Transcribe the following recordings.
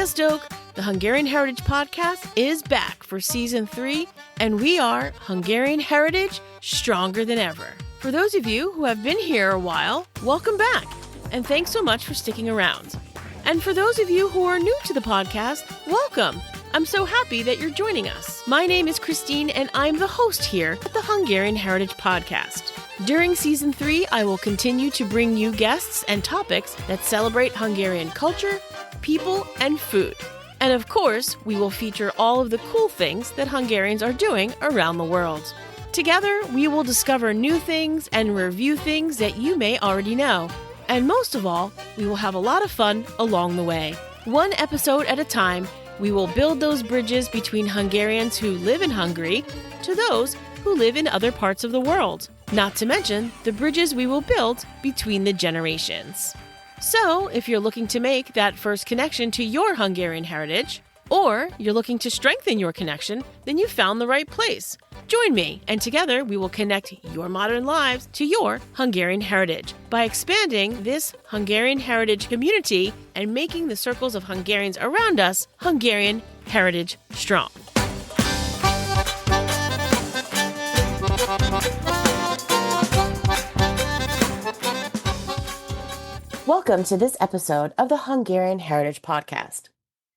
Sziasztok! The Hungarian Heritage podcast is back for season 3, and we are Hungarian Heritage stronger than ever. For those of you who have been here a while, welcome back, and thanks so much for sticking around. And for those of you who are new to the podcast, welcome! I'm so happy that you're joining us. My name is Christine, and I'm the host here at the Hungarian Heritage podcast. During season 3, I will continue to bring you guests and topics that celebrate Hungarian culture, people, and food. And of course, we will feature all of the cool things that Hungarians are doing around the world. Together, we will discover new things and review things that you may already know. And most of all, we will have a lot of fun along the way. One episode at a time, we will build those bridges between Hungarians who live in Hungary to those who live in other parts of the world. Not to mention the bridges we will build between the generations. So, if you're looking to make that first connection to your Hungarian heritage, or you're looking to strengthen your connection, then you found the right place. Join me, and together we will connect your modern lives to your Hungarian heritage by expanding this Hungarian heritage community and making the circles of Hungarians around us Hungarian heritage strong. Welcome to this episode of the Hungarian Heritage Podcast.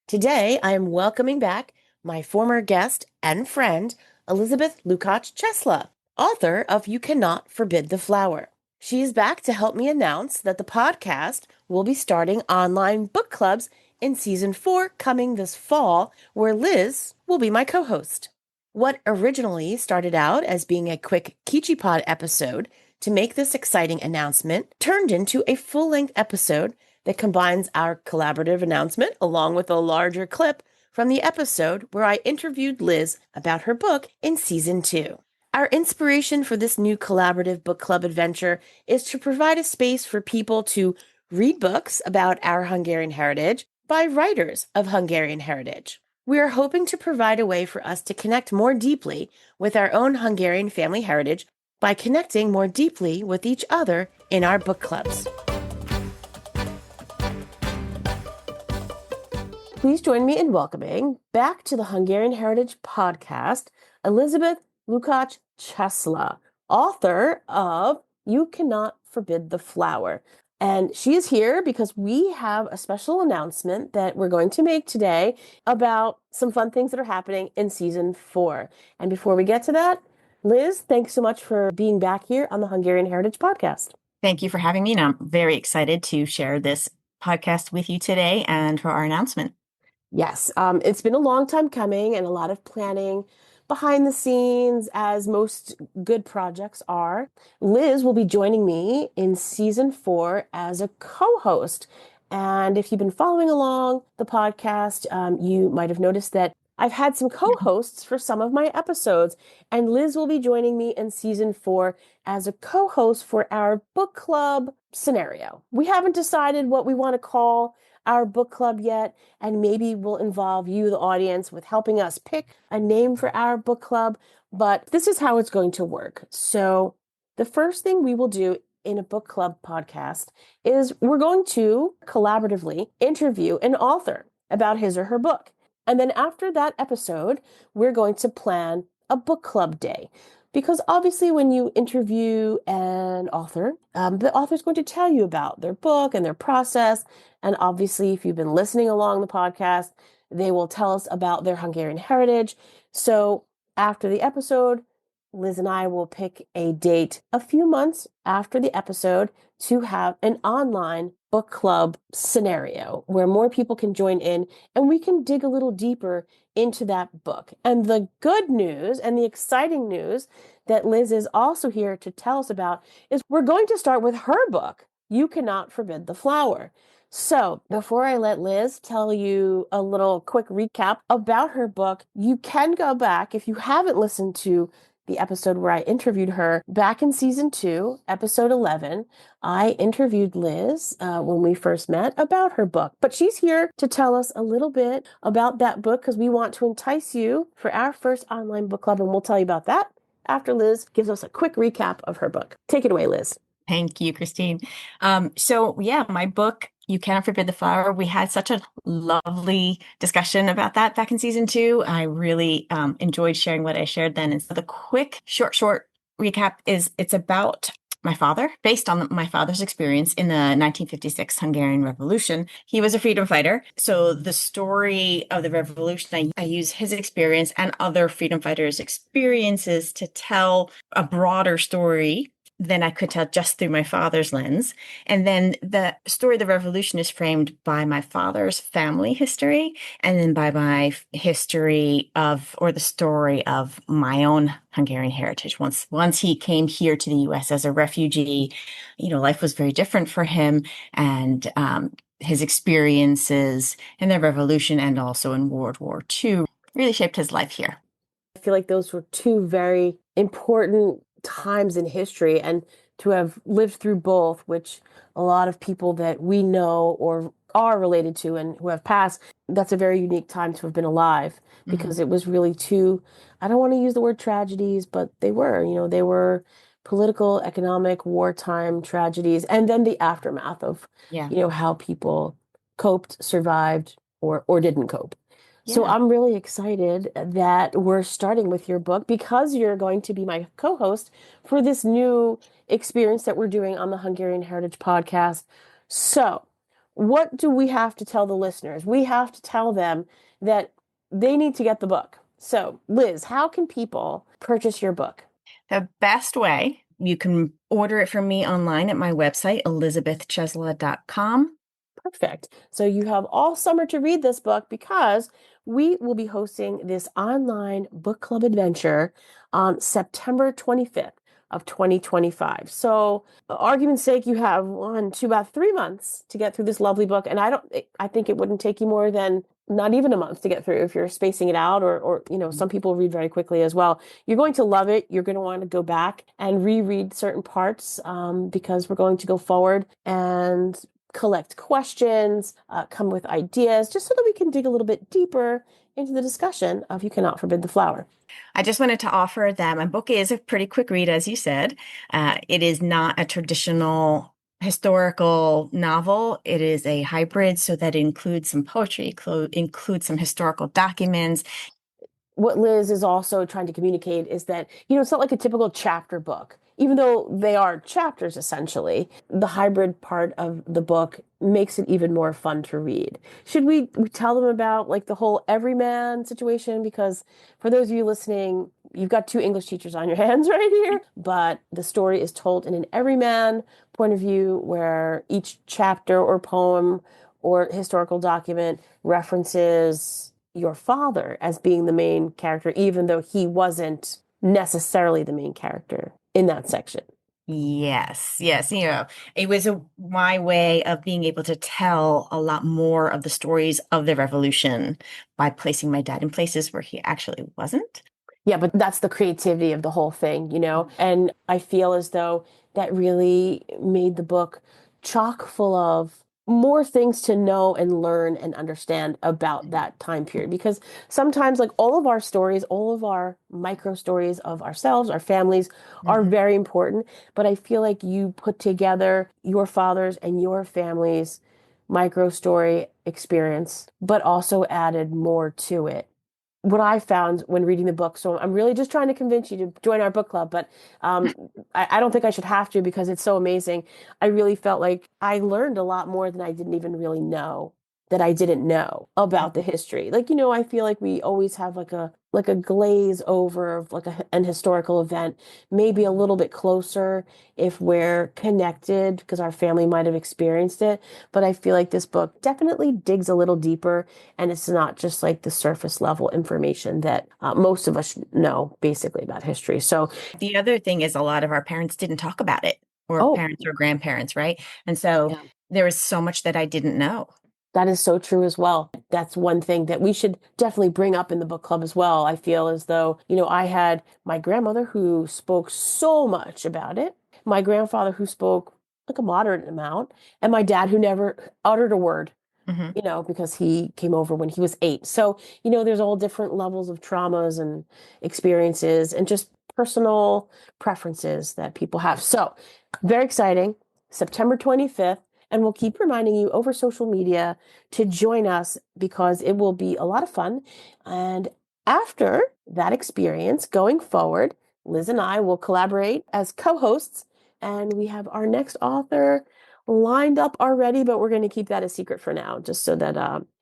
Today, I am welcoming back my former guest and friend, Elizabeth Lukacs Chesla, author of You Cannot Forbid the Flower. She is back to help me announce that the podcast will be starting online book clubs in season 4 coming this fall, where Liz will be my co-host. What originally started out as being a quick Kicsi pod episode to make this exciting announcement turned into a full-length episode that combines our collaborative announcement along with a larger clip from the episode where I interviewed Liz about her book in season 2. Our inspiration for this new collaborative book club adventure is to provide a space for people to read books about our Hungarian heritage by writers of Hungarian heritage. We are hoping to provide a way for us to connect more deeply with our own Hungarian family heritage by connecting more deeply with each other in our book clubs. Please join me in welcoming back to the Hungarian Heritage Podcast, Elizabeth Lukacs Chesla, author of You Cannot Forbid the Flower. And she is here because we have a special announcement that we're going to make today about some fun things that are happening in season 4. And before we get to that, Liz, thanks so much for being back here on the Hungarian Heritage Podcast. Thank you for having me, and I'm very excited to share this podcast with you today and for our announcement. Yes, it's been a long time coming and a lot of planning behind the scenes, as most good projects are. Liz will be joining me in season 4 as a co-host. And if you've been following along the podcast, you might have noticed that I've had some co-hosts for some of my episodes, and Liz will be joining me in season 4 as a co-host for our book club scenario. We haven't decided what we want to call our book club yet, and maybe we'll involve you, the audience, with helping us pick a name for our book club, but this is how it's going to work. So the first thing we will do in a book club podcast is we're going to collaboratively interview an author about his or her book. And then after that episode, we're going to plan a book club day. Because obviously when you interview an author, the author is going to tell you about their book and their process. And obviously, if you've been listening along the podcast, they will tell us about their Hungarian heritage. So after the episode, Liz and I will pick a date a few months after the episode to have an online book club scenario where more people can join in and we can dig a little deeper into that book. And the good news and the exciting news that Liz is also here to tell us about is we're going to start with her book, You Cannot Forbid the Flower. So before I let Liz tell you a little quick recap about her book, you can go back if you haven't listened to the episode where I interviewed her back in season 2, episode 11. I interviewed Liz when we first met about her book, but she's here to tell us a little bit about that book because we want to entice you for our first online book club, and we'll tell you about that after Liz gives us a quick recap of her book. Take it away, Liz. Thank you, Christine. My book You Cannot Forbid the Flower. We had such a lovely discussion about that back in season two. I really enjoyed sharing what I shared then. And so the quick, short recap is it's about my father, based on my father's experience in the 1956 Hungarian Revolution. He was a freedom fighter. So the story of the revolution, I use his experience and other freedom fighters' experiences to tell a broader story than I could tell just through my father's lens. And then the story of the revolution is framed by my father's family history and then by my history of, or the story of my own Hungarian heritage. Once he came here to the US as a refugee, life was very different for him. And his experiences in the revolution and also in World War II really shaped his life here. I feel like those were two very important times in history, and to have lived through both, which a lot of people that we know or are related to and who have passed, that's a very unique time to have been alive Mhm. because it was really two, I don't want to use the word tragedies, but they were political, economic, wartime tragedies, and then the aftermath of, Yeah. how people coped, survived, or didn't cope. So Yeah. I'm really excited that we're starting with your book because you're going to be my co-host for this new experience that we're doing on the Hungarian Heritage podcast. So, what do we have to tell the listeners? We have to tell them that they need to get the book. So, Liz, how can people purchase your book? The best way, you can order it from me online at my website, elizabethchesla.com. Perfect. So you have all summer to read this book because we will be hosting this online book club adventure on September 25th of 2025. So, argument's sake, you have one, two, about 3 months to get through this lovely book. And I think it wouldn't take you more than not even a month to get through if you're spacing it out or some people read very quickly as well. You're going to love it. You're going to want to go back and reread certain parts because we're going to go forward and collect questions, come with ideas, just so that we can dig a little bit deeper into the discussion of You Cannot Forbid the Flower. I just wanted to offer that my book is a pretty quick read, as you said. It is not a traditional historical novel. It is a hybrid, so that includes some poetry, includes some historical documents. What Liz is also trying to communicate is that, it's not like a typical chapter book. Even though they are chapters essentially, the hybrid part of the book makes it even more fun to read. Should we tell them about like the whole everyman situation? Because for those of you listening, you've got two English teachers on your hands right here, but the story is told in an everyman point of view where each chapter or poem or historical document references your father as being the main character, even though he wasn't necessarily the main character in that section. Yes, yes. It was my way of being able to tell a lot more of the stories of the revolution by placing my dad in places where he actually wasn't. Yeah, but that's the creativity of the whole thing. And I feel as though that really made the book chock full of more things to know and learn and understand about that time period. Because sometimes, like all of our stories, all of our micro stories of ourselves, our families are Mhm. very important. But I feel like you put together your father's and your family's micro story experience, but also added more to it what I found when reading the book. So I'm really just trying to convince you to join our book club, but um, I don't think I should have to because it's so amazing. I really felt like I learned a lot more than I didn't even really know that I didn't know about the history. Like, I feel like we always have like a glaze over of like an historical event, maybe a little bit closer if we're connected because our family might have experienced it. But I feel like this book definitely digs a little deeper and it's not just like the surface level information that most of us know basically about history. So, The other thing is a lot of our parents didn't talk about it, or oh, parents or grandparents, right? And so yeah, there was so much that I didn't know. that is so true as well. That's one thing that we should definitely bring up in the book club as well. I feel as though, I had my grandmother who spoke so much about it, my grandfather who spoke like a moderate amount, and my dad who never uttered a word. Hmm. Because he came over when he was 8. So, there's all different levels of traumas and experiences and just personal preferences that people have. So, very exciting. September 25th. And we'll keep reminding you over social media to join us because it will be a lot of fun. And after that experience, going forward, Liz and I will collaborate as co-hosts, and we have our next author lined up already, but we're going to keep that a secret for now, just so that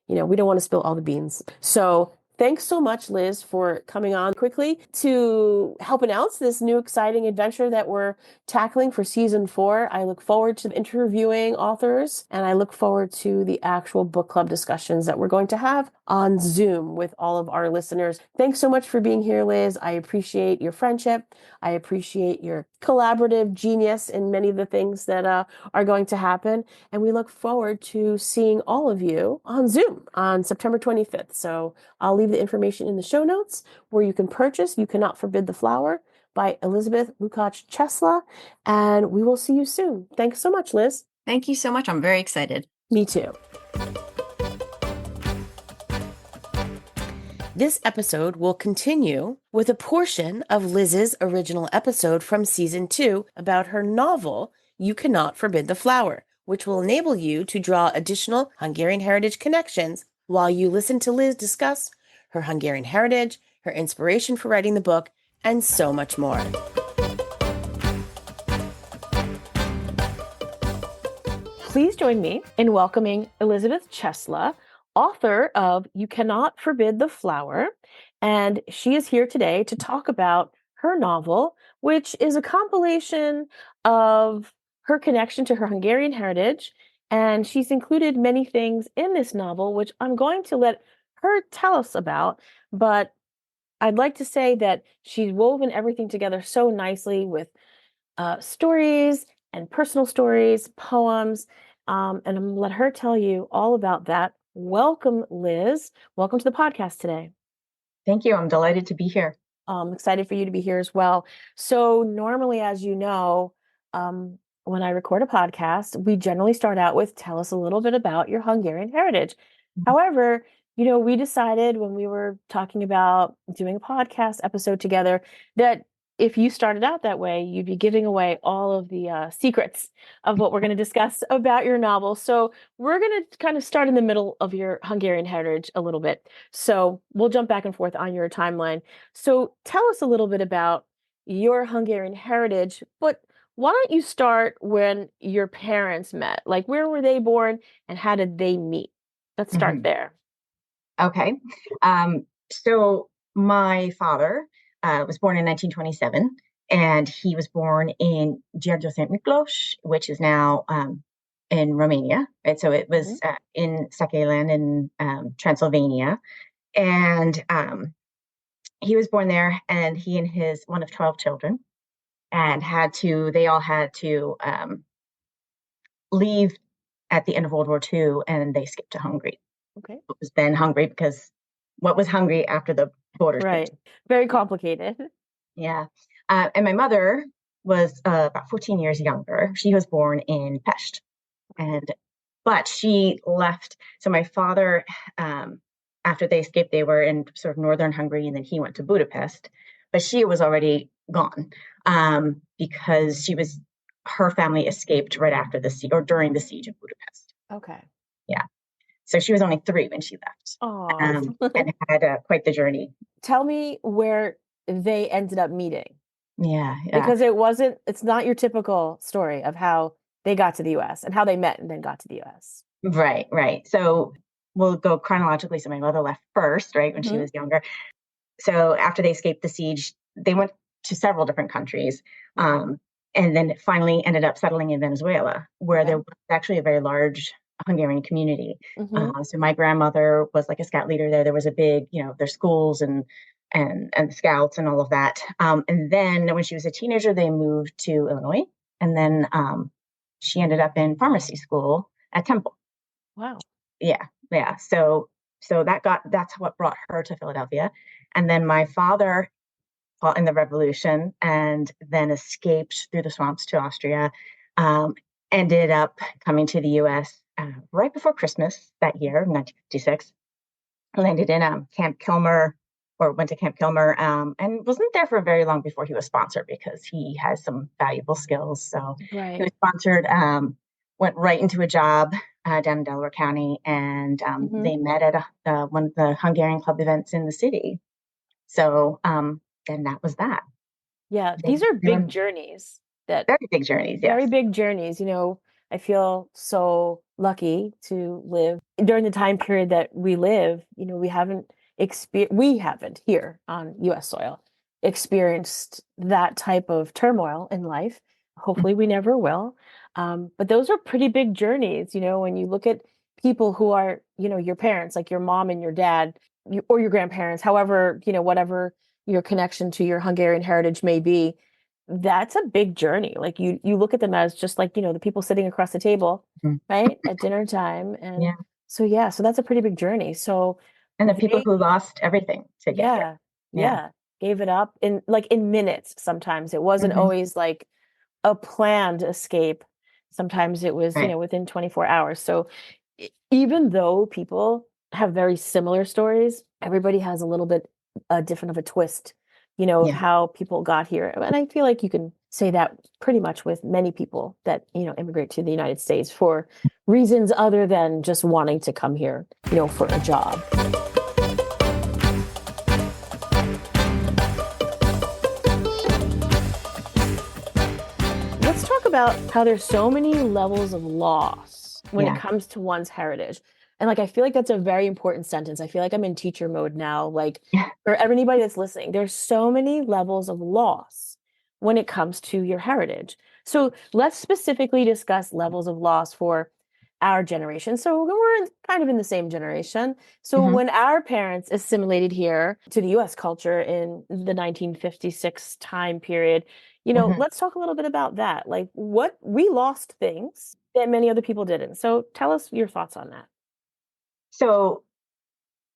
we don't want to spill all the beans. So thanks so much, Liz, for coming on quickly to help announce this new exciting adventure that we're tackling for season 4. I look forward to interviewing authors, and I look forward to the actual book club discussions that we're going to have on Zoom with all of our listeners. Thanks so much for being here, Liz. I appreciate your friendship. I appreciate your collaborative genius in many of the things that are going to happen. And we look forward to seeing all of you on Zoom on September 25th. So I'll leave the information in the show notes where you can purchase You Cannot Forbid the Flower by Elizabeth Lukacs Chesla. And we will see you soon. Thanks so much, Liz. Thank you so much. I'm very excited. Me too. This episode will continue with a portion of Liz's original episode from season 2 about her novel, You Cannot Forbid the Flower, which will enable you to draw additional Hungarian heritage connections while you listen to Liz discuss her Hungarian heritage, her inspiration for writing the book, and so much more. Please join me in welcoming Elizabeth Chesla, author of You Cannot Forbid the Flower, and she is here today to talk about her novel, which is a compilation of her connection to her Hungarian heritage, and she's included many things in this novel, which I'm going to let her tell us about, but I'd like to say that she's woven everything together so nicely with stories and personal stories, poems, and I'm going to let her tell you all about that. Welcome, Liz. Welcome to the podcast today. Thank you. I'm delighted to be here. I'm excited for you to be here as well. So normally, as you know, when I record a podcast, we generally start out with tell us a little bit about your Hungarian heritage. However, we decided when we were talking about doing a podcast episode together that if you started out that way, you'd be giving away all of the secrets of what we're going to discuss about your novel. So we're going to kind of start in the middle of your Hungarian heritage a little bit. So we'll jump back and forth on your timeline. So tell us a little bit about your Hungarian heritage, but why don't you start when your parents met? Like, where were they born and how did they meet? Let's start there. Okay. So my father was born in 1927, and he was born in Giurgiu St. Miklós, which is now in Romania. Right? So it was in Szekely in Transylvania. And he was born there, and he and his one of 12 children, and they all had to leave at the end of World War II, and they skipped to Hungary. Okay. It was then Hungary because what was Hungary after the borders? Right. Very complicated. Yeah. And my mother was about 14 years younger. She was born in Pest. But she left. So my father, after they escaped, they were in sort of northern Hungary, and then he went to Budapest. But she was already gone because her family escaped right after the siege or during the siege of Budapest. Okay. Yeah. So she was only 3 when she left, and had quite the journey. Tell me where they ended up meeting. Yeah. Because it's not your typical story of how they got to the U.S. and how they met and then got to the U.S. Right. So we'll go chronologically. So my mother left first, right, when she was younger. So after they escaped the siege, they went to several different countries. And then finally ended up settling in Venezuela, where there was actually a very large Hungarian community. So my grandmother was like a scout leader there. There was a big, there's schools and scouts and all of that. And then when she was a teenager, they moved to Illinois. And then she ended up in pharmacy school at Temple. Wow. Yeah. So that's what brought her to Philadelphia. And then my father fought in the Revolution and then escaped through the swamps to Austria. Ended up coming to the U.S. Right before Christmas that year, 1956. Landed in Camp Kilmer, or went to Camp Kilmer, and wasn't there for very long before he was sponsored because he has some valuable skills. So he was sponsored went right into a job down in Delaware County, and they met at one of the Hungarian club events in the city. So then that was that. Yeah, They, these are they were big journeys that very big journeys, very yes. big journeys. I feel so lucky to live during the time period that we live. We haven't here on US soil experienced that type of turmoil in life. Hopefully we never will. But those are pretty big journeys, when you look at people who are, your parents, like your mom and your dad, or your grandparents, however, whatever your connection to your Hungarian heritage may be. That's a big journey. Like you look at them as just like, the people sitting across the table, Mhm. right? At dinner time. And Yeah. so that's a pretty big journey. So And the people they, who lost everything to get here. yeah, Yeah. yeah, gave it up in minutes sometimes. It wasn't Mhm. always like a planned escape. Sometimes it was, Right. within 24 hours. So even though people have very similar stories, everybody has a little bit different of a twist, of Yeah. how people got here. And I feel like you can say that pretty much with many people that, immigrate to the United States for reasons other than just wanting to come here, for a job. Let's talk about how there's so many levels of loss when it Yeah. comes to one's heritage. And I feel like that's a very important sentence. I feel like I'm in teacher mode now. Like Yeah. for anybody that's listening, there's so many levels of loss when it comes to your heritage. So let's specifically discuss levels of loss for our generation. So we're kind of in the same generation. So Mhm. when our parents assimilated here to the US culture in the 1956 time period, Mhm. let's talk a little bit about that. Like what we lost things that many other people didn't. So tell us your thoughts on that. So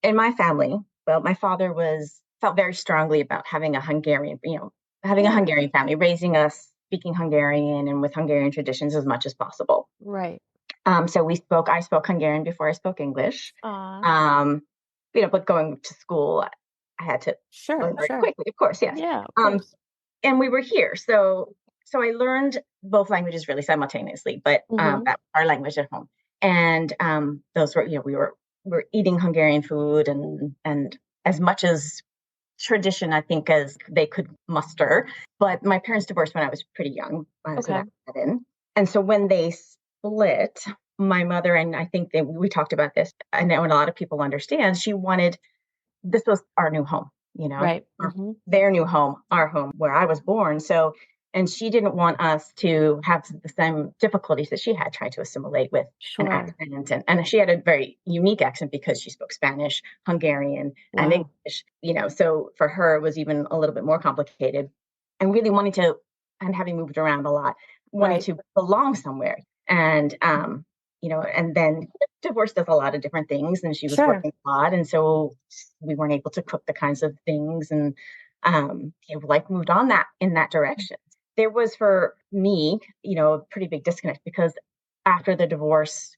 in my family, well, my father felt very strongly about having a Hungarian, having a Yeah. Hungarian family, raising us speaking Hungarian and with Hungarian traditions as much as possible. Right. So I spoke Hungarian before I spoke English. Uh, Um, but going to school, I had to sure, learn very sure. quickly, of course, yes. Yeah, of Um, course. and we were here, so I learned both languages really simultaneously, but Mm-hmm. that was our language at home. And those were, we were eating Hungarian food and as much as tradition, I think, as they could muster. But my parents divorced when I was pretty young, so Okay. that was seven. And so when they split, my mother, and I think that we talked about this, I know, and a lot of people understand, she wanted, this was our new home, Right. Mm-hmm. their new home, our home where I was born. So, and she didn't want us to have the same difficulties that she had trying to assimilate with an Sure. accent. And she had a very unique accent because she spoke Spanish, Hungarian, and Wow. English, so for her, it was even a little bit more complicated and really wanting to, and having moved around a lot, wanting Right. to belong somewhere. And, and then divorce does a lot of different things, and she was Sure. working a lot. And so we weren't able to cook the kinds of things. And life moved on that in that direction. There was for me, a pretty big disconnect because after the divorce,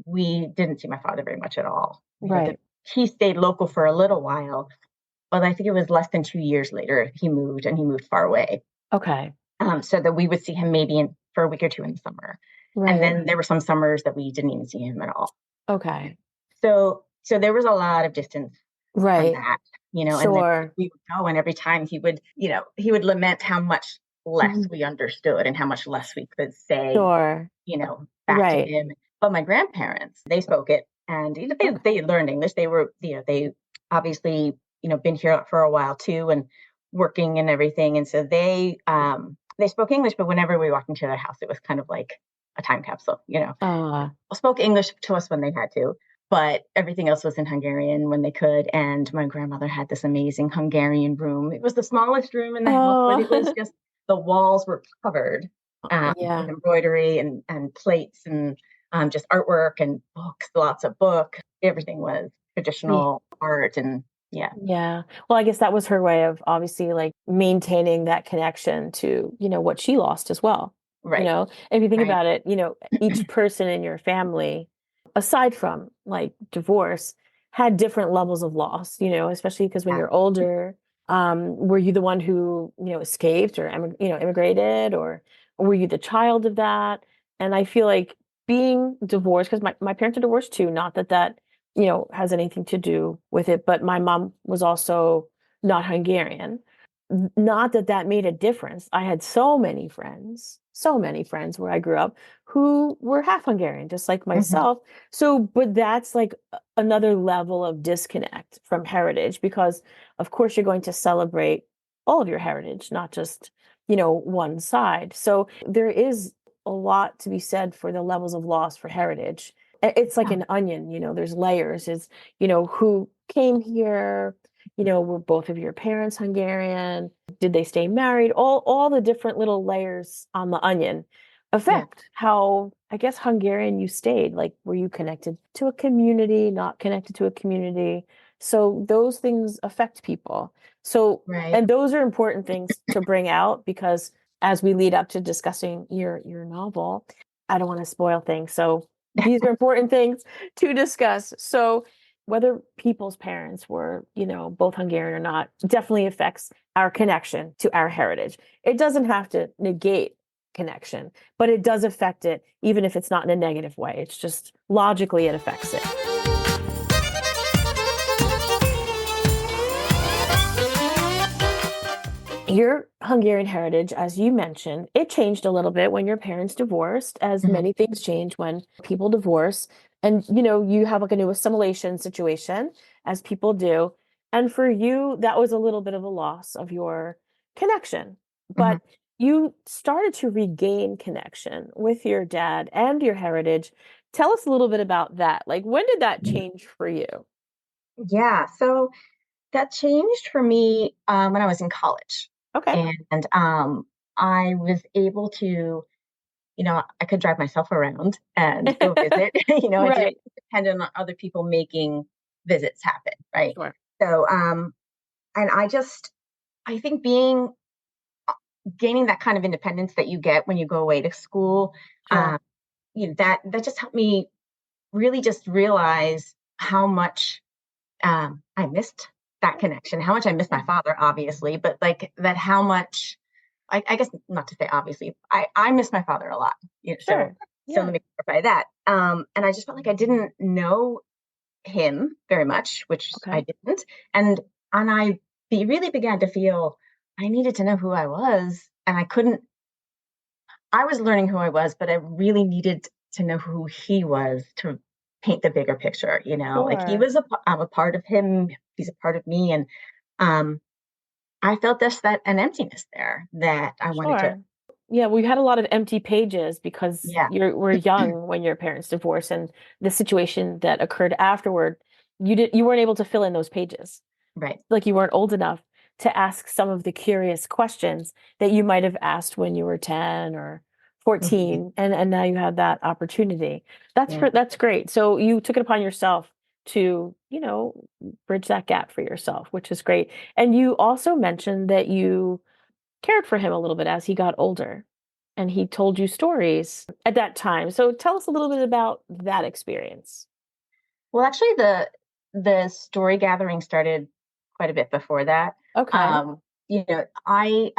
we didn't see my father very much at all. Right. He stayed local for a little while, but I think it was less than 2 years later he moved, and he moved far away. Okay. So that we would see him maybe for a week or two in the summer. And Right. then there were some summers that we didn't even see him at all. Okay. So there was a lot of distance from Right. that, and then Sure. we would go, and every time he would lament how much less Mhm. we understood and how much less we could say, Sure. back to Right. him. But my grandparents, they spoke it, and Okay. they learned English. They were, they obviously, been here for a while too, and working and everything. And so they spoke English, but whenever we walked into their house, it was kind of like a time capsule, Uh, spoke English to us when they had to, but everything else was in Hungarian when they could. And my grandmother had this amazing Hungarian room. It was the smallest room in the house, but it was oh, just, the walls were covered with yeah. embroidery and plates and just artwork and books, lots of books. Everything was Yeah. traditional art. And yeah, Yeah. Well, I guess that was her way of obviously like maintaining that connection to, what she lost as well. right, If you think right. about it, each person in your family, aside from like divorce, had different levels of loss, especially because when Yeah. you're older, were you the one who, escaped or immigrated, or were you the child of that? And I feel like being divorced, because my parents are divorced too, not that that, has anything to do with it, but my mom was also not Hungarian. Not that that made a difference. I had so many friends where I grew up who were half Hungarian, just like Mhm. myself. So, but that's like another level of disconnect from heritage because, of course, you're going to celebrate all of your heritage, not just, one side. So there is a lot to be said for the levels of loss for heritage. It's like Yeah. an onion, there's layers. Is, who came here? Were both of your parents Hungarian? Did they stay married? All the different little layers on the onion Yeah. affect how, I guess, Hungarian you stayed. Like, were you connected to a community, not connected to a community? So those things affect people. So, Right. and those are important things to bring out because as we lead up to discussing your novel, I don't want to spoil things. So these are important things to discuss. So whether people's parents were, both Hungarian or not, definitely affects our connection to our heritage. It doesn't have to negate connection, but it does affect it, even if it's not in a negative way. It's just logically it affects it. Your Hungarian heritage, as you mentioned, it changed a little bit when your parents divorced, as Mhm. many things change when people divorce. And, you have like a new assimilation situation, as people do. And for you, that was a little bit of a loss of your connection. Mhm. But you started to regain connection with your dad and your heritage. Tell us a little bit about that. Like, when did that change for you? Yeah. So that changed for me when I was in college. Okay. And I was able to, I could drive myself around and go visit. I didn't Right. depend on other people making visits happen. Right. Sure. So, and I think gaining that kind of independence that you get when you go away to school, Sure. that just helped me really just realize how much I missed that connection, how much I missed my father, obviously, but like that, how much I guess not to say obviously, I miss my father a lot. Sure. So Yeah. let me clarify that. And I just felt like I didn't know him very much, which I Okay. didn't, and really began to feel I needed to know who I was, and I couldn't. I was learning who I was, but I really needed to know who he was to paint the bigger picture. Like Sure. I'm a part of him, he's a part of me, and um, I felt just that an emptiness there that I wanted to. Sure. Yeah, we had a lot of empty pages because Yeah, were young when your parents divorced and the situation that occurred afterward, you weren't able to fill in those pages. right. Like you weren't old enough to ask some of the curious questions that you might have asked when you were 10 or Mhm. 14 and now you have that opportunity. Yeah. That's great. So you took it upon yourself to, bridge that gap for yourself, which is great. And you also mentioned that you cared for him a little bit as he got older and he told you stories at that time. So tell us a little bit about that experience. Well, actually, the story gathering started quite a bit before that. Okay. Um, I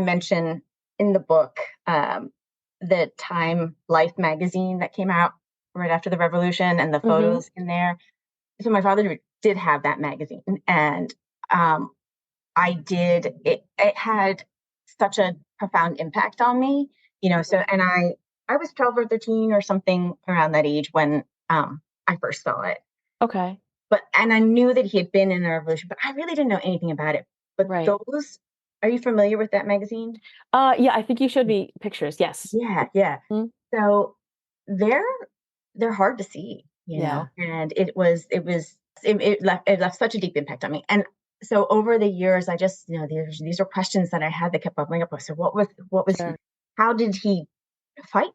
mention in the book the Time Life magazine that came out right after the revolution and the Mhm. photos in there. So my father did have that magazine, and um, I did. It had such a profound impact on me, So, and I was 12 or 13 or something around that age when I first saw it. Okay. But and I knew that he had been in the revolution, but I really didn't know anything about it. But Right. those, are you familiar with that magazine? Yeah, I think you showed me pictures. Yes. Yeah, yeah. Mhm. So they're they're hard to see, Yeah. and it left such a deep impact on me. And so over the years, I just, these are questions that I had that kept bubbling up. So what was Sure. how did he fight?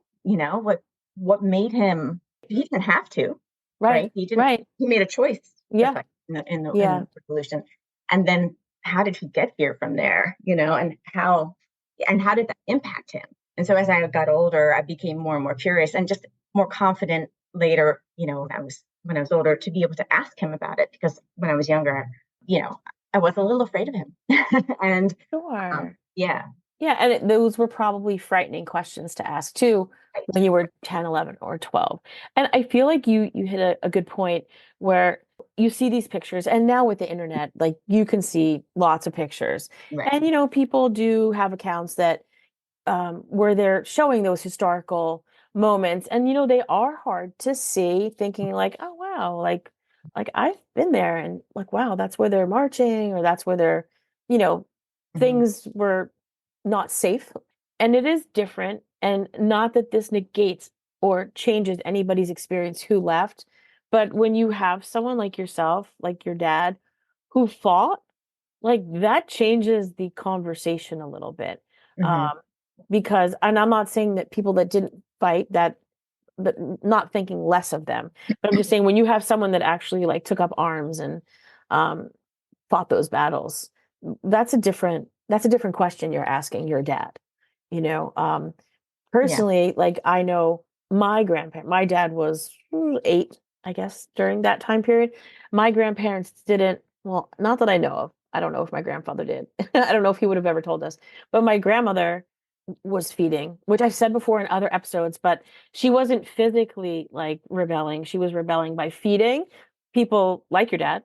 What made him? He didn't have to, Right. right? He didn't. Right. He made a choice to Yeah. fight in Yeah. the revolution, and then how did he get here from there? And how did that impact him? And so as I got older, I became more and more curious and just more confident later, when I was older to be able to ask him about it because when I was younger, I was a little afraid of him. And Sure. yeah. Yeah, and those were probably frightening questions to ask too Right. when you were 10, 11, or 12. And I feel like you hit a good point where you see these pictures, and now with the internet, like you can see lots of pictures. Right. And people do have accounts that where they're showing those historical moments, and they are hard to see, thinking like, oh wow, like I've been there, and like wow, that's where they're marching, or that's where they're, you know, Mhm. things were not safe, and it is different, and not that this negates or changes anybody's experience who left, but when you have someone like yourself, like your dad, who fought, like that changes the conversation a little bit. Mhm. Um, because, and I'm not saying that people that didn't fight that, but not thinking less of them. But I'm just saying when you have someone that actually like took up arms and um, fought those battles, that's a different question you're asking your dad. You know, Yeah. personally, like I know my dad was 8, I guess, during that time period. My grandparents didn't, well, not that I know of. I don't know if my grandfather did. I don't know if he would have ever told us. But my grandmother was feeding, which I've said before in other episodes, but she wasn't physically like rebelling. She was rebelling by feeding people like your dad,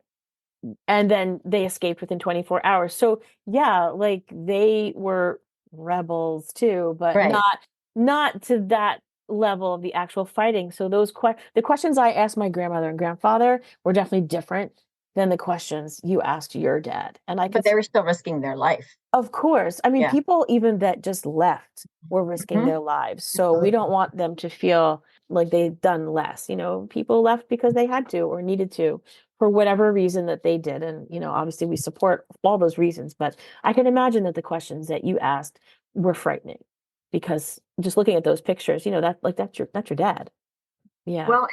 and then they escaped within 24 hours. So yeah, like they were rebels too, but Right. not to that level of the actual fighting. So the questions I asked my grandmother and grandfather were definitely different than the questions you asked your dad. And I But could, they were still risking their life. of course, I mean, Yeah. people even that just left were risking Mhm. their lives. So we don't want them to feel like they've done less. People left because they had to or needed to for whatever reason that they did. And, obviously we support all those reasons. But I can imagine that the questions that you asked were frightening because just looking at those pictures, that's your dad. Yeah. Well,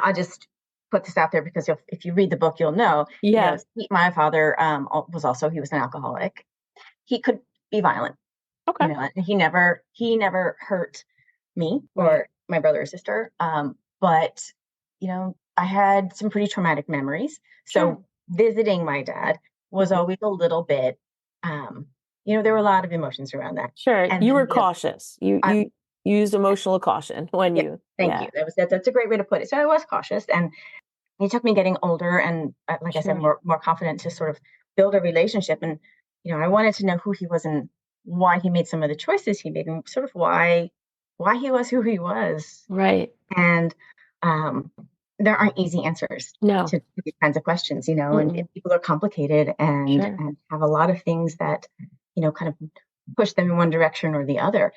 I'll just put this out there because if you read the book, you'll know. Yeah. My father he was an alcoholic. He could be violent. Okay. And he never hurt me Right. or my brother or sister. But I had some pretty traumatic memories. Sure. So visiting my dad was Mhm. always a little bit. Um, there were a lot of emotions around that. Sure. And You then were cautious. You I, you used emotional caution when yeah, you, thank you. yeah. That's a great way to put it. So I was cautious, and it took me getting older and, like I said, Sure. more confident to sort of build a relationship. And I wanted to know who he was and why he made some of the choices he made, and sort of why he was who he was. Right. And um, there aren't easy answers No. to these kinds of questions, and Mm-mm. people are complicated and Sure. and have a lot of things that kind of push them in one direction or the other.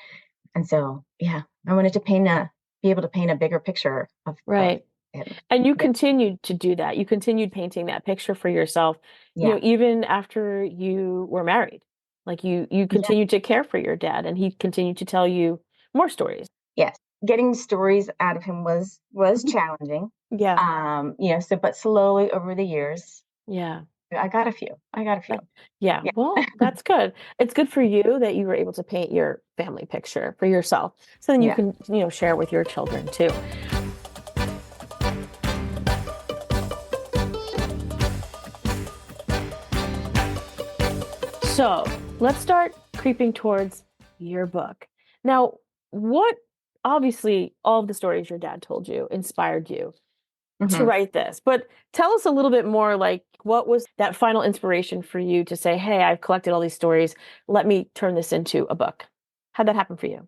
And so, yeah, I wanted to be able to paint a bigger picture of Right. him. And you Yeah, continued to do that. You continued painting that picture for yourself, yeah, even after you were married. Like you yeah. continued to care for your dad, and he continued to tell you more stories. Yes, getting stories out of him was Mhm. challenging. Yeah. So but slowly over the years, Yeah. I got a few. I got a few. That, yeah. Yeah, Well, that's good. It's good for you that you were able to paint your family picture for yourself. So then you yeah. can, share with your children too. So let's start creeping towards your book. Now, what obviously all of the stories your dad told you inspired you to Mhm. write this, but tell us a little bit more like what was that final inspiration for you to say, hey, I've collected all these stories. Let me turn this into a book. How'd that happen for you?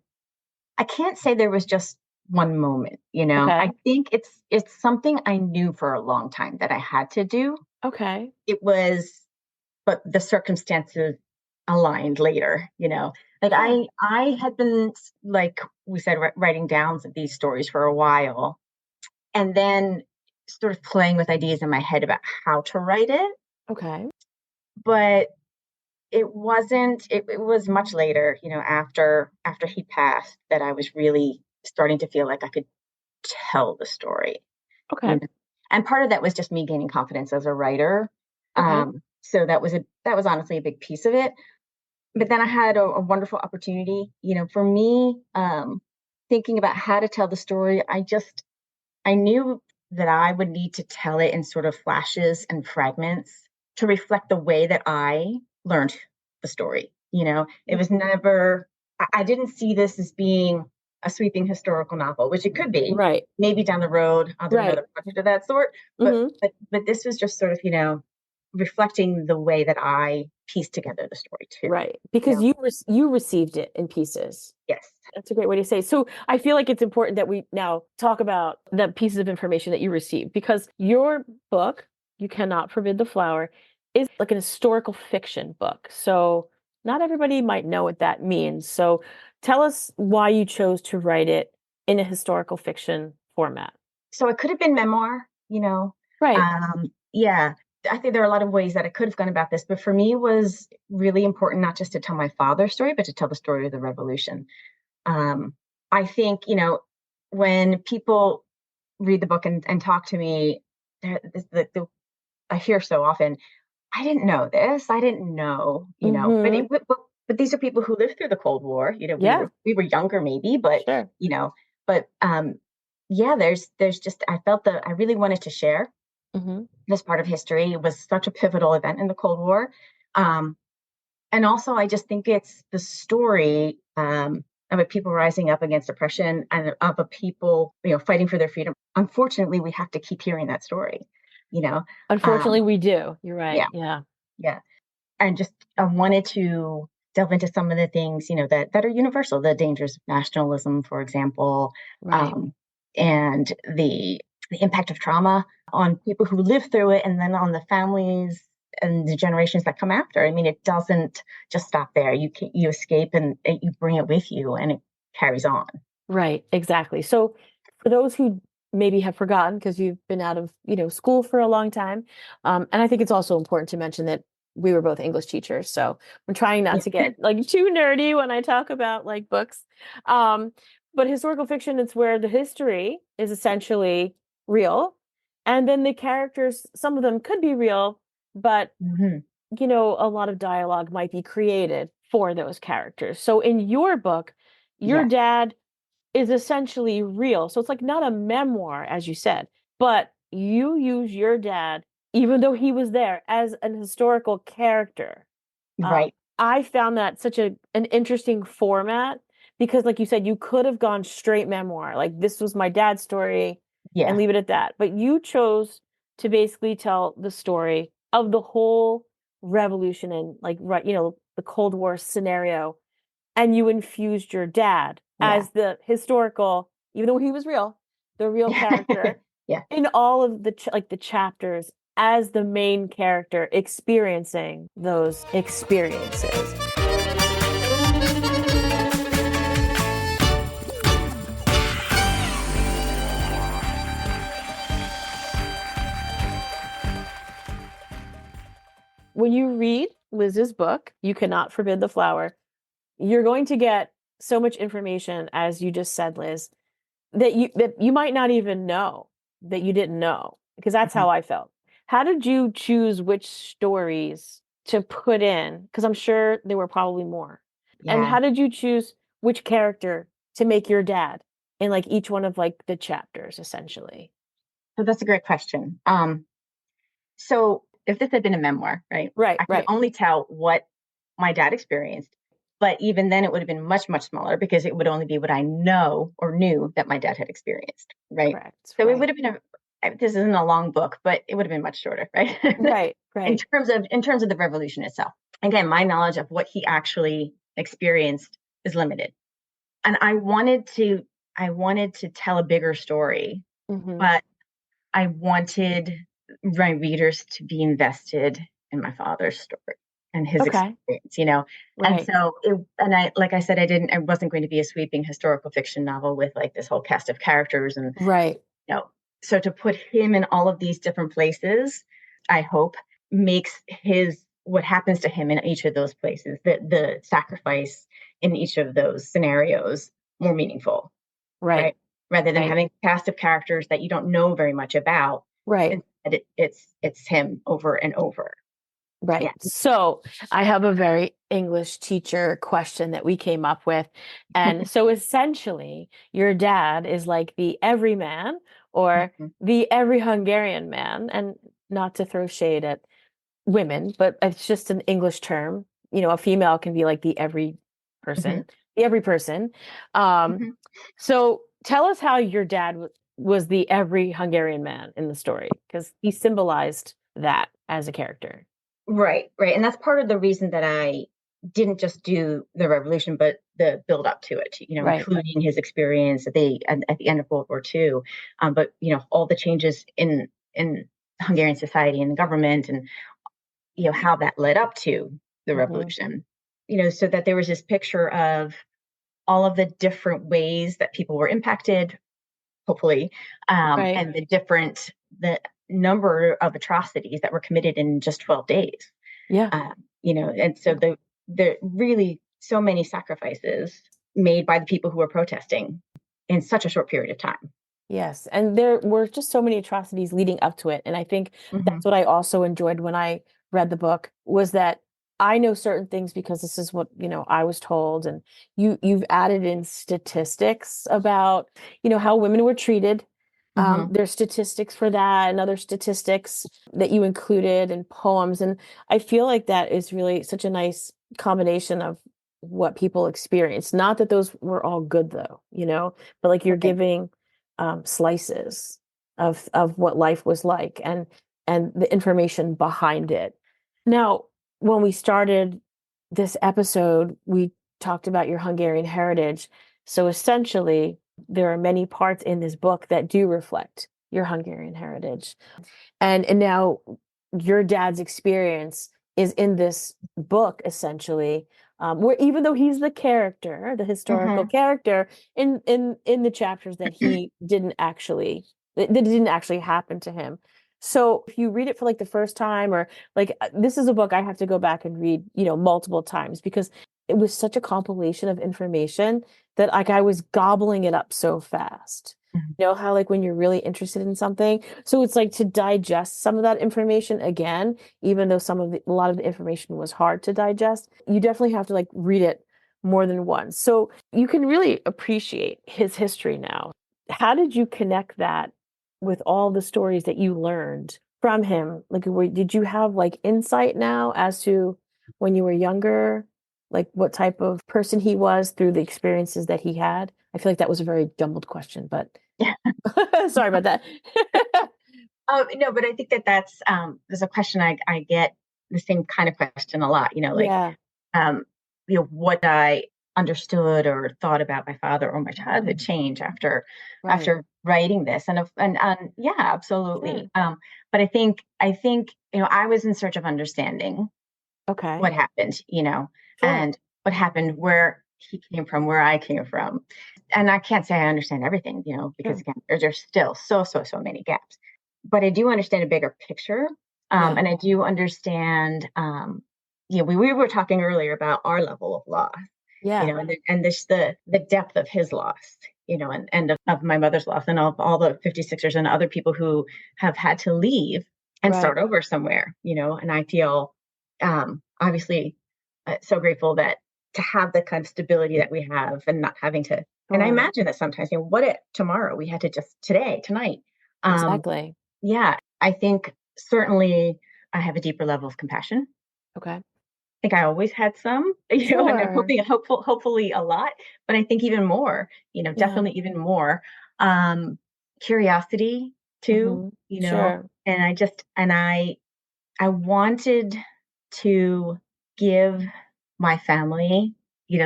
I can't say there was just one moment. I Okay. think it's something I knew for a long time that I had to do. Okay. It was, but the circumstances aligned later. Like Sure. I had been, like we said, writing down these stories for a while, and then sort of playing with ideas in my head about how to write it. Okay. But it was much later, after he passed, that I was really starting to feel like I could tell the story. you Okay. know and part of that was just me gaining confidence as a writer. Okay. So that was honestly a big piece of it. But then I had a wonderful opportunity, for me, thinking about how to tell the story. I knew that I would need to tell it in sort of flashes and fragments to reflect the way that I learned the story. It was never, I didn't see this as being a sweeping historical novel, which it could be. Right. Maybe down the road I'll do Right. another project of that sort. But Hmm. but this was just sort of, reflecting the way that I pieced together the story too. Right. Because you received it in pieces. Yes. That's a great way to say. So I feel like it's important that we now talk about the pieces of information that you received, because your book, You Cannot Forbid the Flower, is like an historical fiction book. So not everybody might know what that means. So tell us why you chose to write it in a historical fiction format. So it could have been memoir. Right. Yeah. I think there are a lot of ways that I could have gone about this, but for me it was really important not just to tell my father's story, but to tell the story of the revolution. Um, I think, when people read the book and talk to me, I hear so often, I didn't know this. I didn't know, but Mm-hmm. but these are people who lived through the Cold War. Yeah, We were younger maybe, but sure. you know, but yeah, there's just I felt that I really wanted to share Mm-hmm. this part of history. It was such a pivotal event in the Cold War. Um, and also I just think it's the story of a people rising up against oppression and of a people, fighting for their freedom. Unfortunately, we have to keep hearing that story, you know. Unfortunately, Um, we do. You're right. yeah, Yeah. yeah. And just I wanted to delve into some of the things, that are universal, the dangers of nationalism, for example, Right. um, and the impact of trauma on people who live through it, and then on the families and the generations that come after. I mean, it doesn't just stop there. You escape and you bring it with you, and it carries on. Right, exactly. So for those who maybe have forgotten because you've been out of, school for a long time, and I think it's also important to mention that we were both English teachers, so I'm trying not to get like too nerdy when I talk about like books. Um, but historical fiction, it's where the history is essentially real, and then the characters, some of them could be real, but Hmm. a lot of dialogue might be created for those characters. So in your book, your Yes, dad is essentially real. So it's like not a memoir, as you said, but you use your dad, even though he was there, as an historical character. right. I found that such an interesting format because, like you said, you could have gone straight memoir, like this was my dad's story, and Yeah, leave it at that. But you chose to basically tell the story of the whole revolution and like right, the Cold War scenario, and you infused your dad yeah, as the historical, even though he was real, the real character yeah. in all of the like the chapters as the main character experiencing those experiences. When you read Liz's book, You Cannot Forbid the Flower, you're going to get so much information, as you just said, Liz, that you might not even know that you didn't know, because that's Mhm. how I felt. How did you choose which stories to put in? Because I'm sure there were probably more. And Yeah. how did you choose which character to make your dad in like each one of like the chapters, essentially? So that's a great question. So if this had been a memoir, right, Right, I could right, only tell what my dad experienced. But even then, it would have been much, much smaller because it would only be what I know or knew that my dad had experienced, right? correct, So it would right, have been this isn't a long book, but it would have been much shorter, right? right, in right. terms of the revolution itself. Again, my knowledge of what he actually experienced is limited, and I wanted to tell a bigger story, Hmm. but I wanted my readers to be invested in my father's story and his Okay, experience. And right, so like I said, I wasn't going to be a sweeping historical fiction novel with like this whole cast of characters and, right, you know, so to put him in all of these different places, I hope makes what happens to him in each of those places, the sacrifice in each of those scenarios more meaningful, right, right? Rather than right. having a cast of characters that you don't know very much about, Right. instead it's him over and over. Right. Yeah. So I have a very English teacher question that we came up with. And so essentially, your dad is like the everyman or Mhm. the every Hungarian man. And not to throw shade at women, but it's just an English term. a female can be like the every Hmm. person, the every person. Um, Hmm. so tell us how your dad was the every Hungarian man in the story, because he symbolized that as a character. Right, right. And that's part of the reason that I didn't just do the revolution, but the build up to it, Right. including his experience at the end of World War II. But all the changes in Hungarian society and the government, and how that led up to the Hmm. revolution. So that there was this picture of all of the different ways that people were impacted, hopefully, Right. and the number of atrocities that were committed in just 12 days. Yeah. And so the really so many sacrifices made by the people who were protesting in such a short period of time. Yes, and there were just so many atrocities leading up to it, and I think Hmm. that's what I also enjoyed when I read the book, was that I know certain things because this is what, I was told, and you've added in statistics about, how women were treated. Hmm. There's statistics for that and other statistics that you included in poems, and I feel like that is really such a nice combination of what people experience. Not that those were all good though, but like you're Right. giving slices of what life was like, and the information behind it. Now, when we started this episode, we talked about your Hungarian heritage. So essentially, there are many parts in this book that do reflect your Hungarian heritage. And now your dad's experience is in this book essentially, where even though he's the character, the historical Hmm. character, in the chapters that he didn't actually that didn't actually happen to him. So if you read it for like the first time, or like this is a book I have to go back and read, multiple times, because it was such a compilation of information that like I was gobbling it up so fast. You know how like when you're really interested in something, so it's like to digest some of that information again, even though a lot of the information was hard to digest, you definitely have to like read it more than once. So you can really appreciate his history now. How did you connect that with all the stories that you learned from him? Like, did you have like insight now as to when you were younger, like what type of person he was through the experiences that he had? I feel like that was a very jumbled question, but Yeah. sorry about that. Oh, no, but I think there's a question I get the same kind of question a lot, like, Yeah, um, what I understood or thought about my father or my childhood change right. after writing this. And yeah, Sure. absolutely. But I think, I was in search of understanding Okay. what happened, Sure. and what happened, where he came from, where I came from. And I can't say I understand everything, because Sure. again, there's still so many gaps. But I do understand a bigger picture. Yeah. And I do understand, we were talking earlier about our level of loss, Yeah. and the depth of his loss, and of my mother's loss, and all the 56ers and other people who have had to leave and Right. start over somewhere, and I feel, obviously, so grateful that to have the kind of stability that we have, and not having to. And I Sure. imagine that sometimes, what if tomorrow we had to just tonight. Um, Exactly. yeah, I think certainly I have a deeper level of compassion. Okay. I think I always had some, and I'm Sure. hopefully a lot, but I think even more, Yeah. definitely even more, um, curiosity too, Hmm. Sure. and I wanted to give my family,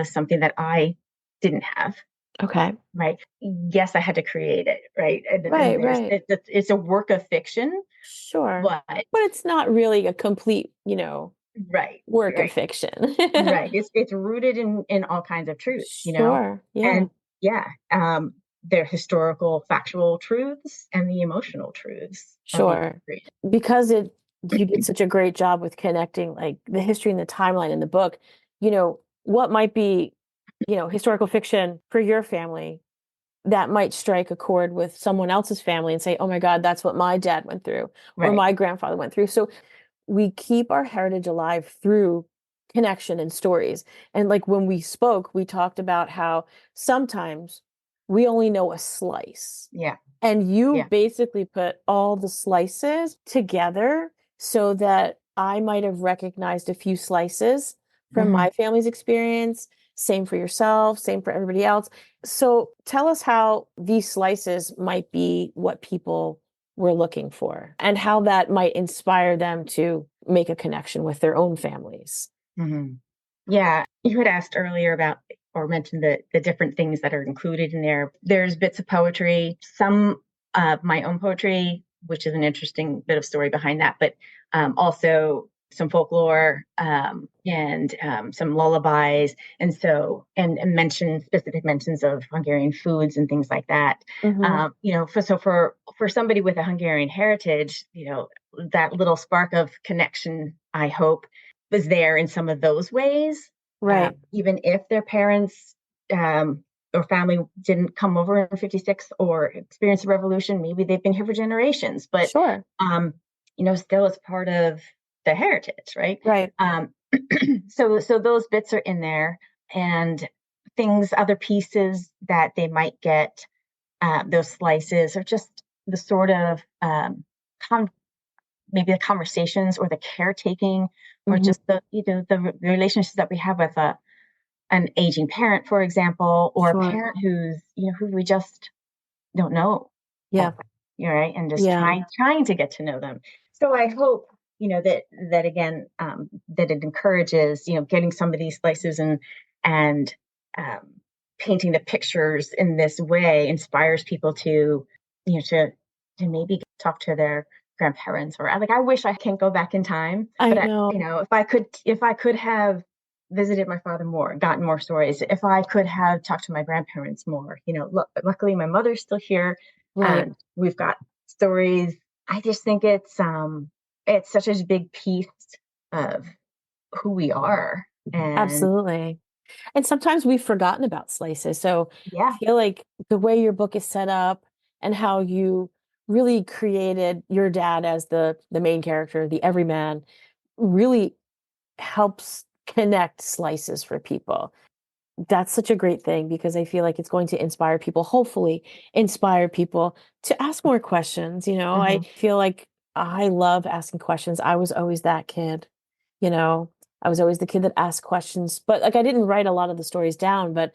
something that I didn't have. Okay. Right. Yes, I had to create it. Right. And Right. Right. it's a work of fiction, Sure. but But it's not really a complete, right, work of right, fiction. right. It's rooted in all kinds of truth, Sure. Yeah. and yeah, they're historical, factual truths and the emotional truths of the Sure. history. Because you did such a great job with connecting like the history and the timeline in the book, what might be, historical fiction for your family that might strike a chord with someone else's family and say, oh my God, that's what my dad went through or Right. my grandfather went through. So we keep our heritage alive through connection and stories. And like when we spoke, we talked about how sometimes we only know a slice. Yeah. And you Yeah. basically put all the slices together so that I might have recognized a few slices, from my family's experience. Same for yourself, same for everybody else. So tell us how these slices might be what people were looking for and how that might inspire them to make a connection with their own families. Mm-hmm. Yeah, you had asked earlier about or mentioned the different things that are included in there. There's bits of poetry, some my own poetry, which is an interesting bit of story behind that, but also some folklore and some lullabies, and specific mentions of Hungarian foods and things like that. Mm-hmm. For somebody with a Hungarian heritage, that little spark of connection, I hope, was there in some of those ways. Right. Even if their parents or family didn't come over in 56 or experience the revolution, maybe they've been here for generations, but Sure. still it's part of the heritage, right? Right. So those bits are in there, and other pieces that they might get, those slices, are just the sort of maybe the conversations or the caretaking, or Mm-hmm. just the relationships that we have with an aging parent, for example, or a Sure. parent who we just don't know. Yeah. You're right, and just Yeah. trying to get to know them. So I hope that again, that it encourages getting some of these slices, and um, painting the pictures in this way inspires people to to maybe talk to their grandparents, or like, I wish I can't go back in time, I but know. if I could have visited my father more, gotten more stories, if I could have talked to my grandparents more, luckily my mother's still here, Right. and we've got stories. I just think it's such a big piece of who we are. And Absolutely. And sometimes we've forgotten about slices. So I yeah. feel like the way your book is set up and how you really created your dad as the main character, the everyman, really helps connect slices for people. That's such a great thing because I feel like it's going to inspire people, hopefully inspire people to ask more questions. I Hmm. feel like I love asking questions. I was always that kid, you know, I was always the kid that asked questions, but like I didn't write a lot of the stories down, but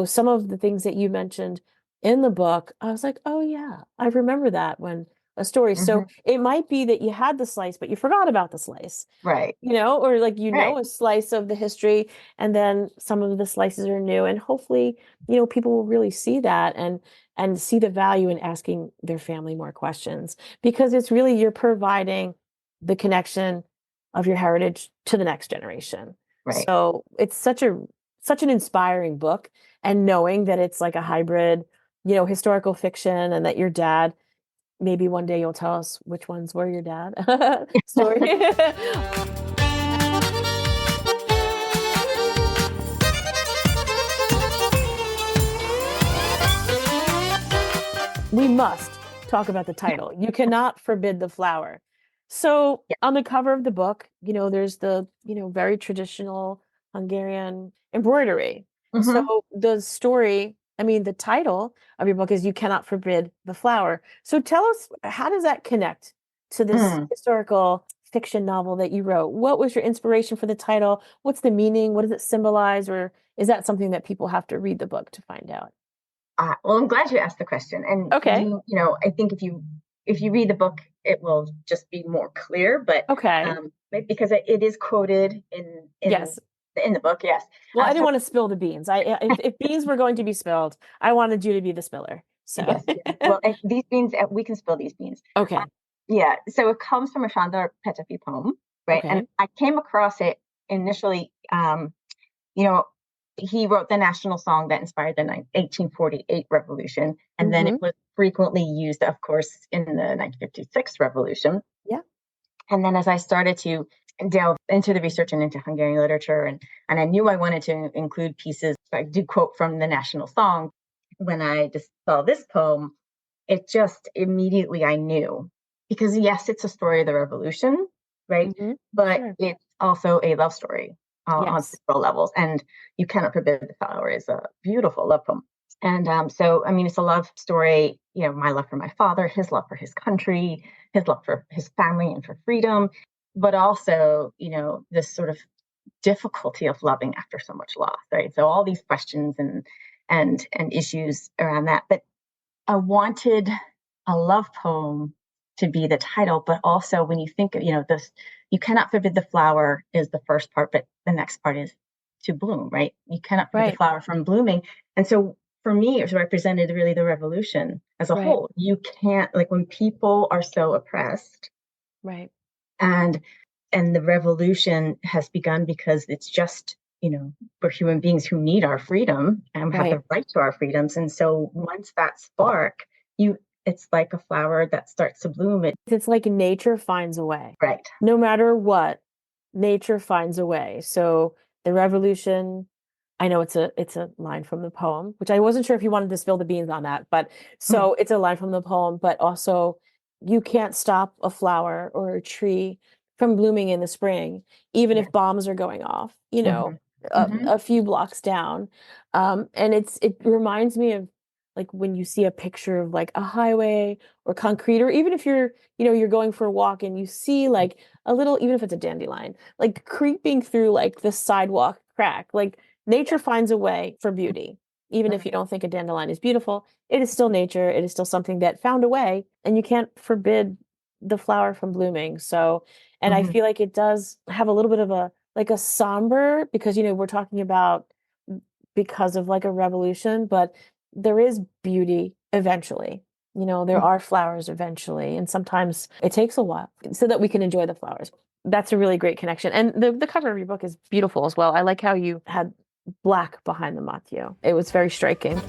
some of the things that you mentioned in the book, I was like, oh yeah, I remember that when a story. Hmm. So it might be that you had the slice, but you forgot about the slice, Right. or like Right. a slice of the history, and then some of the slices are new, and hopefully people will really see that and see the value in asking their family more questions, because it's really you're providing the connection of your heritage to the next generation. Right. So it's such an inspiring book, and knowing that it's like a hybrid historical fiction, and that your dad, maybe one day you'll tell us which ones were your dad story. We must talk about the title. You cannot forbid the flower. So Yeah. on the cover of the book, there's the, very traditional Hungarian embroidery. Hmm. So the title of your book is You Cannot Forbid the Flower. So tell us, how does that connect to this Mm. historical fiction novel that you wrote? What was your inspiration for the title? What's the meaning? What does it symbolize? Or is that something that people have to read the book to find out? Well, I'm glad you asked the question. And Okay. I think if you read the book, it will just be more clear. But Okay. because it is quoted Yes. in the book, yes. Well, I didn't So want to spill the beans. If beans were going to be spilled, I wanted you to be the spiller. So, yes, yes. Well, these beans, we can spill these beans. okay. Yeah. So it comes from a Sándor Petőfi poem, right? And Okay. I came across it initially. You know, he wrote the national song that inspired the 1848 revolution, and then it Mm-hmm. was frequently used, of course, in the 1956 revolution. Yeah. And then as I started to delve into the research and into Hungarian literature, and I knew I wanted to include pieces, I do quote from the national song. When I just saw this poem, it just immediately I knew, because yes, it's a story of the revolution, right? Mm-hmm. But Sure. it's also a love story on Yes. several levels. And You Cannot Forbid the Flower is a beautiful love poem. And so, I mean, it's a love story, my love for my father, his love for his country, his love for his family and for freedom, but also, this sort of difficulty of loving after so much loss, right? So all these questions and issues around that. But I wanted a love poem to be the title, but also when you think of, this, you cannot forbid the flower is the first part, but the next part is to bloom, right? You cannot forbid the Right. flower from blooming. And so for me, it represented really the revolution as a Right. whole. You can't, like, when people are so oppressed, Right. and the revolution has begun because it's just, we're human beings who need our freedom and have Right. the right to our freedoms. And so once that spark, it's like a flower that starts to bloom. It's like nature finds a way. Right. No matter what, nature finds a way. So the revolution, I know it's a line from the poem, which I wasn't sure if you wanted to spill the beans on that, but so it's a line from the poem, but also you can't stop a flower or a tree from blooming in the spring, even if bombs are going off, a few blocks down. And it reminds me of like when you see a picture of like a highway or concrete, or even if you're going for a walk and you see like a little, even if it's a dandelion, like creeping through like the sidewalk crack, like nature finds a way for beauty. Even if you don't think a dandelion is beautiful, it is still nature. It is still something that found a way, and you can't forbid the flower from blooming. So, and I feel like it does have a little bit of a somber, because, we're talking about because of like a revolution, but there is beauty eventually. There are flowers eventually, and sometimes it takes a while so that we can enjoy the flowers. That's a really great connection. And the cover of your book is beautiful as well. I like how you had black behind the matio. It was very striking.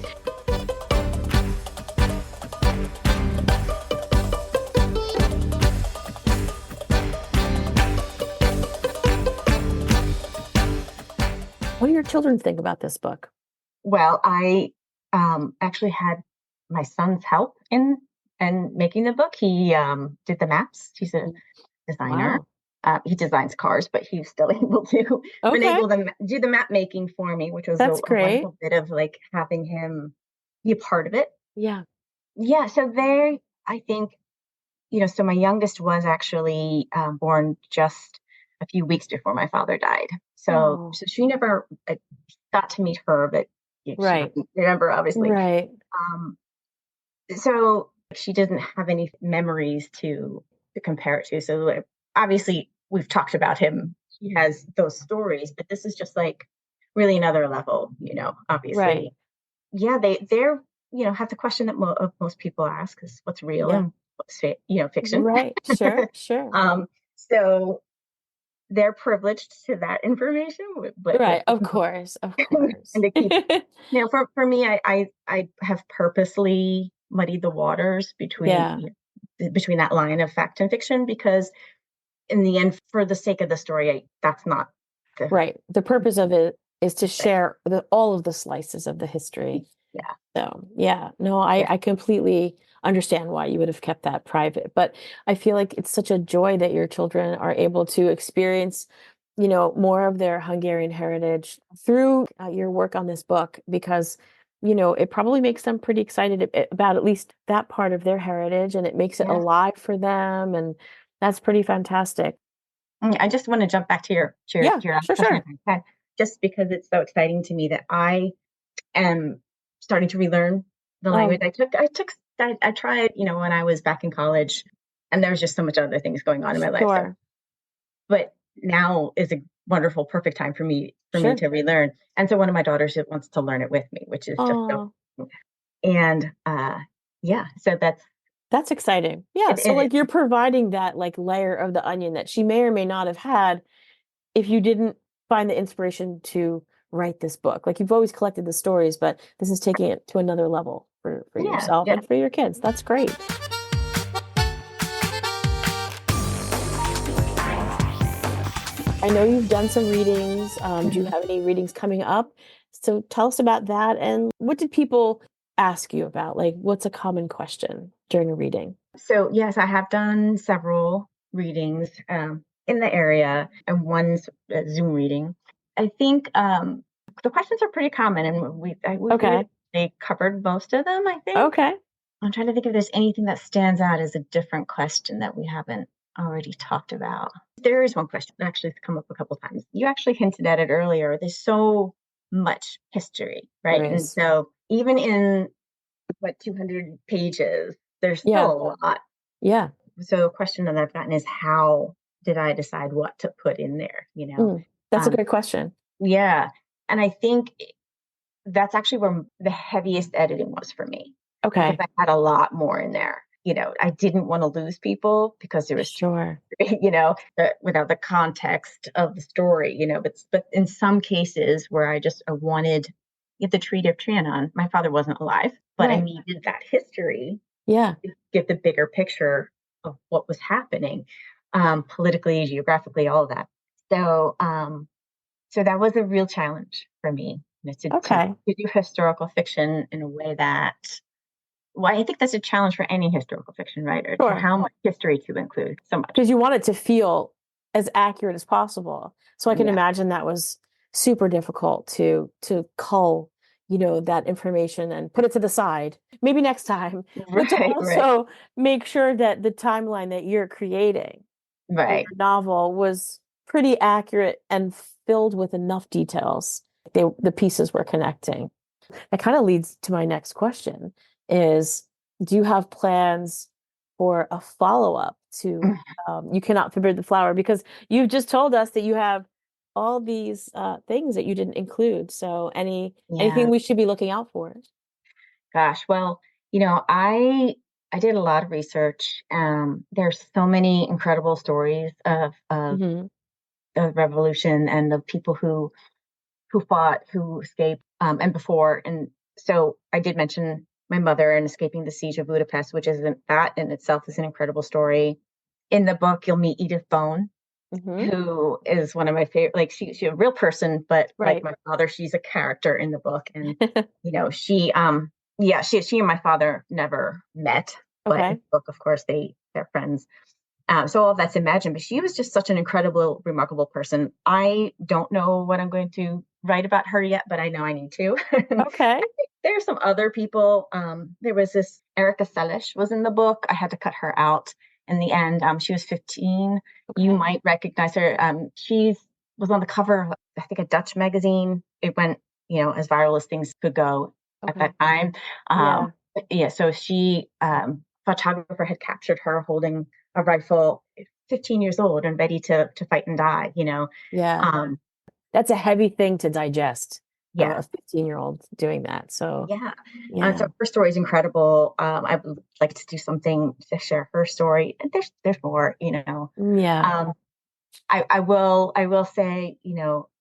What do your children think about this book? Well, I actually had my son's help in making the book. He did the maps. He's a designer. Wow. He designs cars, but he's still able to Okay. do the map making for me, which was That's a great. wonderful bit of like having him be a part of it. Yeah. Yeah. So I think, so my youngest was actually born just a few weeks before my father died. So, Oh. so she never got to meet her, but she Right. doesn't remember, obviously. Right. Um, so she doesn't have any memories to compare it to. So like, obviously we've talked about him. He has those stories, but this is just like really another level, obviously. Right. Yeah, they're, have the question that most people ask is what's real Yeah. and what's fiction. Right. Sure. Sure. So they're privileged to that information, but Right. Of course. Of course. and to keep, for me, I have purposely muddied the waters Yeah. between that line of fact and fiction, because in the end, for the sake of the story, that's not the Right. The purpose of it is to share all of the slices of the history. yeah. So, yeah, no, Yeah. I completely understand why you would have kept that private, but I feel like it's such a joy that your children are able to experience, more of their Hungarian heritage through your work on this book, because, it probably makes them pretty excited about at least that part of their heritage, and it makes it Yeah. alive for them. And that's pretty fantastic. I just want to jump back to your Yeah, last sure, question, sure. if I can, just because it's so exciting to me that I am starting to relearn the language. Oh, I tried, when I was back in college, and there was just so much other things going on in my life. So, sure, but now is a wonderful, perfect time for me sure. to relearn. And so one of my daughters wants to learn it with me, which is just so. Oh, And yeah, so that's exciting. Yeah, so like you're providing that like layer of the onion that she may or may not have had if you didn't find the inspiration to write this book. Like you've always collected the stories, but this is taking it to another level for yeah, yourself yeah. and for your kids. That's great. I know you've done some readings. Do you have any readings coming up? So tell us about that. And what did people ask you about? Like, what's a common question during a reading? So yes, I have done several readings in the area, and one's a Zoom reading. I think the questions are pretty common, and Okay. they covered most of them, I think. Okay. I'm trying to think if there's anything that stands out as a different question that we haven't already talked about. there is one question that actually has come up a couple times. You actually hinted at it earlier. There's so much history, There right? And is. so even in 200 pages, there's Yeah. still a lot. Yeah. So a question that I've gotten is, how did I decide what to put in there? That's a Um, great question. yeah. And I think that's actually where the heaviest editing was for me, because Okay. I had a lot more in there. I didn't want to lose people because there was too, Sure. without the context of the story, but in some cases where I wanted the Treaty of Trianon. My father wasn't alive, but I Right. needed that history Yeah. to get the bigger picture of what was happening, politically, geographically, all of that. So that was a real challenge for me, Okay. to do historical fiction in a way that, well, I think that's a challenge for any historical fiction writer, to Sure. how much history to include. So much. Because you want it to feel as accurate as possible. So I can Yeah. imagine that was super difficult to cull, that information and put it to the side. Maybe next time, but to Right. also make sure that the timeline that you're creating for your Right. novel was pretty accurate and filled with enough details. The pieces were connecting. That kind of leads to my next question is, do you have plans for a follow-up to You Cannot Forbid the Flower? Because you've just told us that you have all these things that you didn't include. So anything Yeah. we should be looking out for? Gosh. Well, I did a lot of research. There's so many incredible stories of Hmm. the revolution and the people who fought, who escaped, and before. And so I did mention my mother and escaping the siege of Budapest, which that in itself is an incredible story. In the book, you'll meet Edith Bone, Hmm. who is one of my favorite. Like, she's a real person, but like Right. my father, she's a character in the book. And she and my father never met, but in Okay. the book, of course, they're friends. So all of that's imagined, but she was just such an incredible, remarkable person. I don't know what I'm going to write about her yet, but I know I need to. Okay. There are some other people. There was this Erica Selish was in the book. I had to cut her out in the end. She was 15. You Okay. might recognize her. She was on the cover of, I think, a Dutch magazine. It went, as viral as things could go at Okay. that time. Yeah. Yeah, so photographer had captured her holding a rifle, 15 years old and ready to fight and die. Yeah. Um, That's a heavy thing to digest, yeah, a 15-year-old doing that. So, yeah. yeah. So her story is incredible. I would like to do something to share her story. And there's more. Yeah. Um, I will say,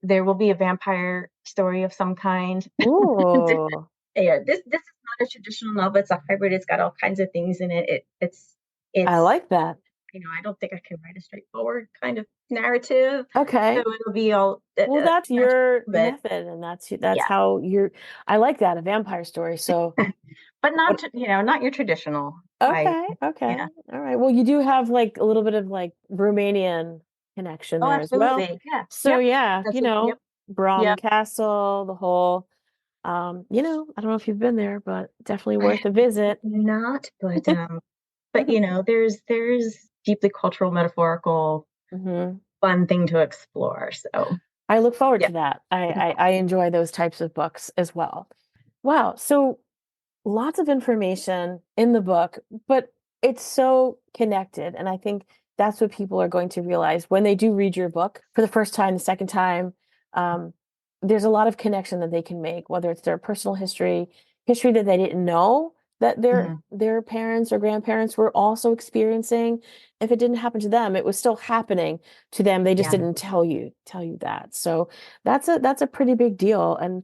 there will be a vampire story of some kind. Ooh, Yeah, this is not a traditional novel. It's a hybrid. It's got all kinds of things in it. I It's like that. I don't think I can write a straightforward kind of narrative. So Okay. it'll be all Well, that's your but method, and that's yeah, how you're. I like that, a vampire story. So, but what? not your traditional type. Okay, okay, Yeah. all right. Well, you do have like a little bit of like Romanian connection Oh, there as well. absolutely. Yeah. So Yep. yeah, That's it. Yep. Brom Yep. Castle, the whole. I don't know if you've been there, but definitely worth a visit. Not, but there's deeply cultural, metaphorical, Hmm. fun thing to explore. So I look forward yeah. to that. I enjoy those types of books as well. Wow. So lots of information in the book, but it's so connected. And I think that's what people are going to realize when they do read your book for the first time, the second time. Um, there's a lot of connection that they can make, whether it's their personal history that they didn't know that Mhm. their parents or grandparents were also experiencing. If it didn't happen to them, it was still happening to them. They just Yeah. didn't tell you that. So that's a pretty big deal. And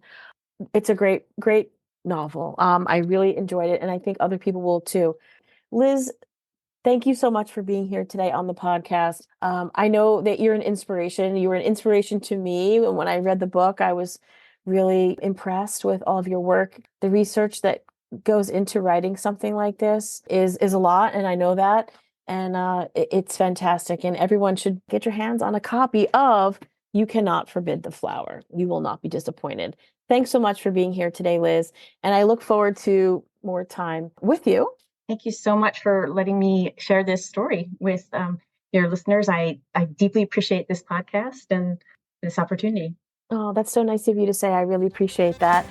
it's a great novel. I really enjoyed it, and I think other people will too. Liz, thank you so much for being here today on the podcast. I know that you're an inspiration. You were an inspiration to me. And when I read the book, I was really impressed with all of your work. The research that goes into writing something like this is a lot, and I know that. And it's fantastic. And everyone should get your hands on a copy of You Cannot Forbid the Flower. You will not be disappointed. Thanks so much for being here today, Liz. And I look forward to more time with you. Thank you so much for letting me share this story with your listeners. I deeply appreciate this podcast and this opportunity. Oh, that's so nice of you to say. I really appreciate that.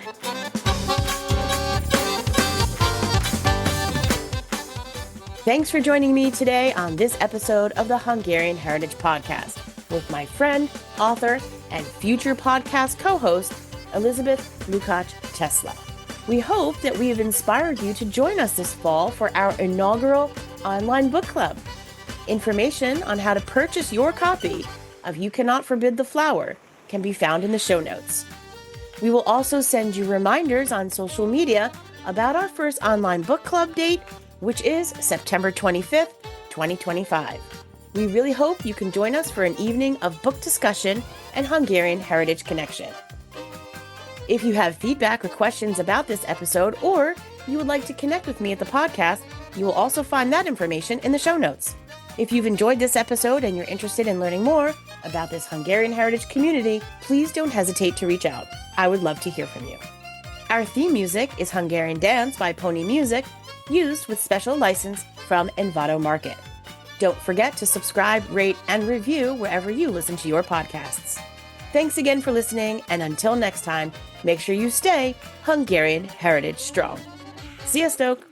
Thanks for joining me today on this episode of the Hungarian Heritage Podcast with my friend, author, and future podcast co-host, Elizabeth Lukacs Chesla. We hope that we have inspired you to join us this fall for our inaugural online book club. Information on how to purchase your copy of You Cannot Forbid the Flower can be found in the show notes. We will also send you reminders on social media about our first online book club date, which is September 25th, 2025. We really hope you can join us for an evening of book discussion and Hungarian heritage connection. If you have feedback or questions about this episode, or you would like to connect with me at the podcast, you will also find that information in the show notes. If you've enjoyed this episode and you're interested in learning more about this Hungarian heritage community, please don't hesitate to reach out. I would love to hear from you. Our theme music is Hungarian Dance by Pony Music, used with special license from Envato Market. Don't forget to subscribe, rate, and review wherever you listen to your podcasts. Thanks again for listening, and until next time, make sure you stay Hungarian heritage strong. Sziasztok!